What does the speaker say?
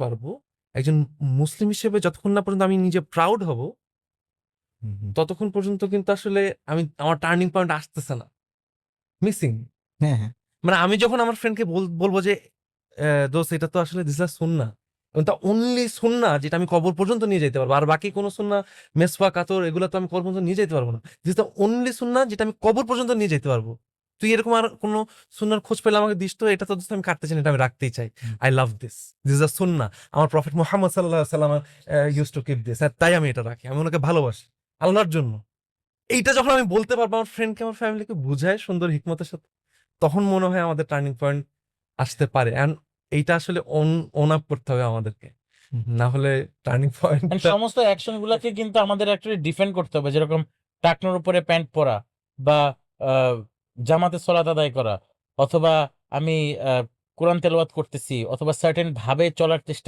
পারবো, একজন মুসলিম হিসেবে যতক্ষণ না পর্যন্ত আমি নিজে প্রাউড হব, ততক্ষণ পর্যন্ত কিন্তু আসলে আমার টার্নিং পয়েন্ট আসতেছে না, মিসিং। হ্যাঁ, হ্যাঁ। মানে আমি যখন আমার ফ্রেন্ডকে বলবো যে দোস্ত এটা তো আসলে দিস আর সুন্নাহ, এবং তা অনলি সুন্নাহ যেটা আমি কবর পর্যন্ত নিয়ে যেতে পারবো, আর বাকি কোনো সুন্নাহ মেসওয়াক কাতর এগুলো তো আমি কবর পর্যন্ত নিয়ে যেতে পারবো না, দিস দ্য অনলি সুন্নাহ যেটা আমি কবর পর্যন্ত নিয়ে যেতে পারবো। তুই এরকম আর কোনো সুন্নার খোঁজ পেলে আমাকে দিস তো, এটা তো দোস্ত আমি কাটতে চাই না, এটা আমি রাখতেই চাই। আই লাভ দিস, দিস আর সুন্নাহ। আমার প্রফেট মুহাম্মদ সাল্লাল্লাহু আলাইহি সাল্লাম ইউজ টু কিপ দিস, আর তাই আমি এটা রাখি, আমি ওনাকে ভালোবাসি আল্লাহর জন্য। এইটা যখন আমি বলতে পারবো আমার ফ্রেন্ডকে, আমার ফ্যামিলিকে বুঝায় সুন্দর হিকমতের সাথে, তখন মনে হয় আমাদের টার্নিং পয়েন্ট আসতে পারে। এন্ড এইটা আসলে ওন আপ করতে হবে আমাদেরকে, না হলে টার্নিং পয়েন্ট। সমস্ত অ্যাকশন গুলাকে কিন্তু আমাদের অ্যাকচুয়ালি ডিফেন্ড করতে হবে, যেরকম টাকনোর উপরে প্যান্ট পরা, বা জামাতে সলাত আদায় করা, অথবা আমি কোরআন তেলাওয়াত করতেছি, অথবা সার্টেন ভাবে চলার চেষ্টা